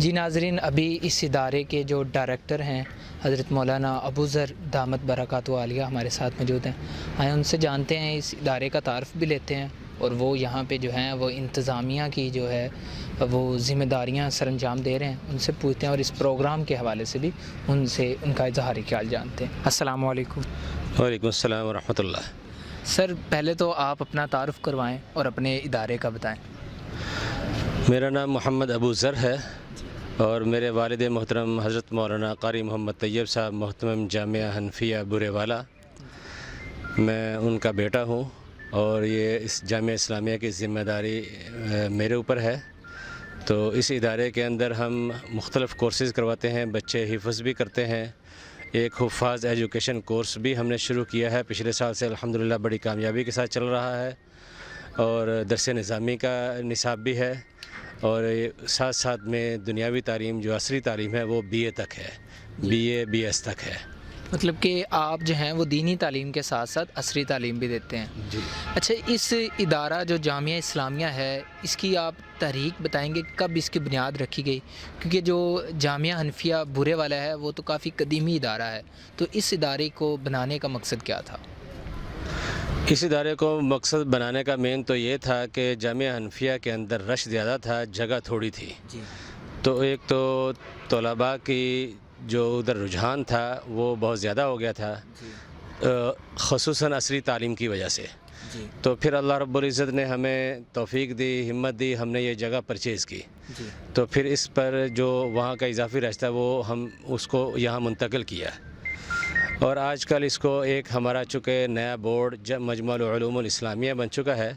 جی ناظرین، ابھی اس ادارے کے جو ڈائریکٹر ہیں حضرت مولانا ابو ذر دامت برکاتہ عالیہ ہمارے ساتھ موجود ہیں۔ آئیں ان سے جانتے ہیں، اس ادارے کا تعارف بھی لیتے ہیں اور وہ یہاں پہ جو ہیں وہ انتظامیہ کی جو ہے وہ ذمہ داریاں سر انجام دے رہے ہیں، ان سے پوچھتے ہیں اور اس پروگرام کے حوالے سے بھی ان سے ان کا اظہار خیال جانتے ہیں۔ السلام علیکم۔ وعلیکم السلام ورحمۃ اللہ۔ سر پہلے تو آپ اپنا تعارف کروائیں اور اپنے ادارے کا بتائیں۔ میرا نام محمد ابو ذر ہے اور میرے والد محترم حضرت مولانا قاری محمد طیب صاحب محتمم جامعہ حنفیہ برے والا، میں ان کا بیٹا ہوں اور یہ اس جامعہ اسلامیہ کی ذمہ داری میرے اوپر ہے۔ تو اس ادارے کے اندر ہم مختلف کورسز کرواتے ہیں، بچے حفظ بھی کرتے ہیں۔ ایک حفاظ ایجوکیشن کورس بھی ہم نے شروع کیا ہے پچھلے سال سے، الحمدللہ بڑی کامیابی کے ساتھ چل رہا ہے، اور درس نظامی کا نصاب بھی ہے، اور ساتھ ساتھ میں دنیاوی تعلیم جو عصری تعلیم ہے وہ BA تک ہے، BA BS تک ہے۔ مطلب کہ آپ جو ہیں وہ دینی تعلیم کے ساتھ ساتھ عصری تعلیم بھی دیتے ہیں۔ جی۔ اچھا، اس ادارہ جو جامعہ اسلامیہ ہے اس کی آپ تاریخ بتائیں گے، کب اس کی بنیاد رکھی گئی؟ کیونکہ جو جامعہ حنفیہ برے والا ہے وہ تو کافی قدیمی ادارہ ہے، تو اس ادارے کو بنانے کا مقصد کیا تھا؟ اس ادارے کو مقصد بنانے کا مین تو یہ تھا کہ جامعہ حنفیہ کے اندر رش زیادہ تھا، جگہ تھوڑی تھی۔ جی۔ تو ایک تو طلباء کی جو ادھر رجحان تھا وہ بہت زیادہ ہو گیا تھا، خصوصاً عصری تعلیم کی وجہ سے۔ جی۔ تو پھر اللہ رب العزت نے ہمیں توفیق دی، ہمت دی، ہم نے یہ جگہ پرچیز کی۔ جی۔ تو پھر اس پر جو وہاں کا اضافی رشتہ وہ ہم اس کو یہاں منتقل کیا، اور آج کل اس کو ایک ہمارا چونکہ نیا بورڈ مجمع العلوم الاسلامیہ بن چکا ہے،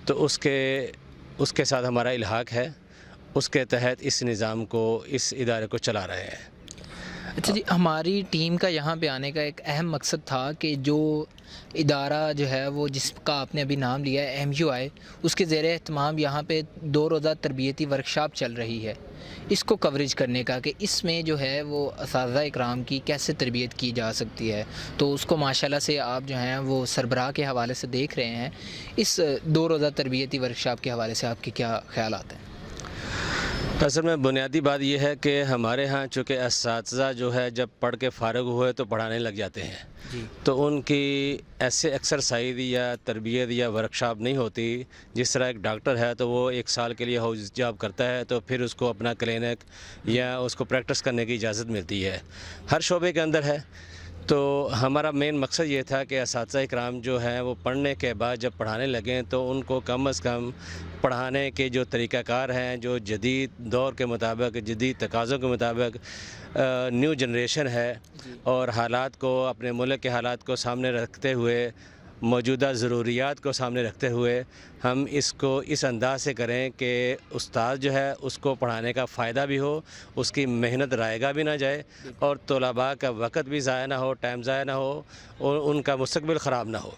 تو اس کے ساتھ ہمارا الحاق ہے، اس کے تحت اس نظام کو، اس ادارے کو چلا رہے ہیں۔ اچھا جی، ہماری ٹیم کا یہاں پہ آنے کا ایک اہم مقصد تھا کہ جو ادارہ جو ہے وہ جس کا آپ نے ابھی نام لیا ہے MUI، اس کے زیر اہتمام یہاں پہ 2 روزہ تربیتی ورکشاپ چل رہی ہے، اس کو کوریج کرنے کا کہ اس میں جو ہے وہ اساتذہ اکرام کی کیسے تربیت کی جا سکتی ہے، تو اس کو ماشاءاللہ سے آپ جو ہیں وہ سربراہ کے حوالے سے دیکھ رہے ہیں۔ اس 2 روزہ تربیتی ورکشاپ کے حوالے سے آپ کے کیا خیالات ہیں؟ اصل میں بنیادی بات یہ ہے کہ ہمارے ہاں چونکہ اساتذہ جو ہے جب پڑھ کے فارغ ہوئے تو پڑھانے لگ جاتے ہیں، جی۔ تو ان کی ایسے ایکسرسائز یا تربیت یا ورکشاپ نہیں ہوتی۔ جس طرح ایک ڈاکٹر ہے تو وہ 1 سال کے لیے ہاؤس جاب کرتا ہے تو پھر اس کو اپنا کلینک یا اس کو پریکٹس کرنے کی اجازت ملتی ہے، ہر شعبے کے اندر ہے۔ تو ہمارا مین مقصد یہ تھا کہ اساتذہ اکرام جو ہیں وہ پڑھنے کے بعد جب پڑھانے لگیں تو ان کو کم از کم پڑھانے کے جو طریقہ کار ہیں، جو جدید دور کے مطابق، جدید تقاضوں کے مطابق نیو جنریشن ہے، اور حالات کو، اپنے ملک کے حالات کو سامنے رکھتے ہوئے، موجودہ ضروریات کو سامنے رکھتے ہوئے ہم اس کو اس انداز سے کریں کہ استاد جو ہے اس کو پڑھانے کا فائدہ بھی ہو، اس کی محنت رائگاں بھی نہ جائے، اور طلباء کا وقت بھی ضائع نہ ہو، ٹائم ضائع نہ ہو، اور ان کا مستقبل خراب نہ ہو۔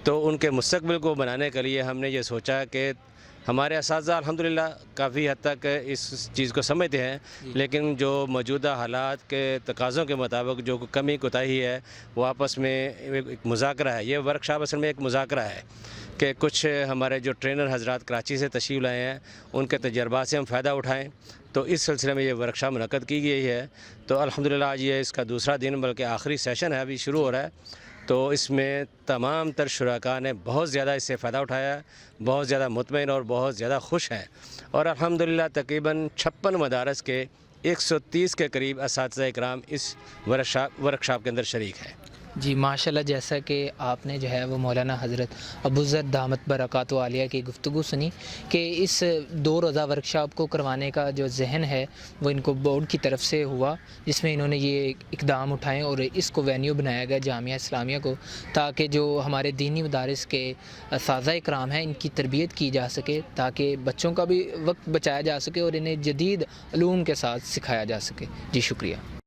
تو ان کے مستقبل کو بنانے کے لیے ہم نے یہ سوچا کہ ہمارے اساتذہ الحمدللہ کافی حد تک اس چیز کو سمجھتے ہیں، لیکن جو موجودہ حالات کے تقاضوں کے مطابق جو کمی کوتاہی ہے وہ آپس میں ایک مذاکرہ ہے۔ یہ ورکشاپ اصل میں ایک مذاکرہ ہے کہ کچھ ہمارے جو ٹرینر حضرات کراچی سے تشریف لائے ہیں، ان کے تجربات سے ہم فائدہ اٹھائیں، تو اس سلسلے میں یہ ورکشاپ منعقد کی گئی ہے۔ تو الحمدللہ آج یہ اس کا دوسرا دن بلکہ آخری سیشن ہے، ابھی شروع ہو رہا ہے۔ تو اس میں تمام تر شرکاء نے بہت زیادہ اس سے فائدہ اٹھایا ہے، بہت زیادہ مطمئن اور بہت زیادہ خوش ہیں، اور الحمدللہ تقریباً 56 مدارس کے 130 کے قریب اساتذہ اکرام اس ورکشاپ کے اندر شریک ہیں۔ جی ماشاءاللہ، جیسا کہ آپ نے جو ہے وہ مولانا حضرت ابو ذر دامت برکاتہ عالیہ کی گفتگو سنی کہ اس 2 روزہ ورکشاپ کو کروانے کا جو ذہن ہے وہ ان کو بورڈ کی طرف سے ہوا، جس میں انہوں نے یہ اقدام اٹھائے اور اس کو وینیو بنایا گیا جامعہ اسلامیہ کو، تاکہ جو ہمارے دینی مدارس کے اساتذہ اکرام ہیں ان کی تربیت کی جا سکے، تاکہ بچوں کا بھی وقت بچایا جا سکے اور انہیں جدید علوم کے ساتھ سکھایا جا سکے۔ جی شکریہ۔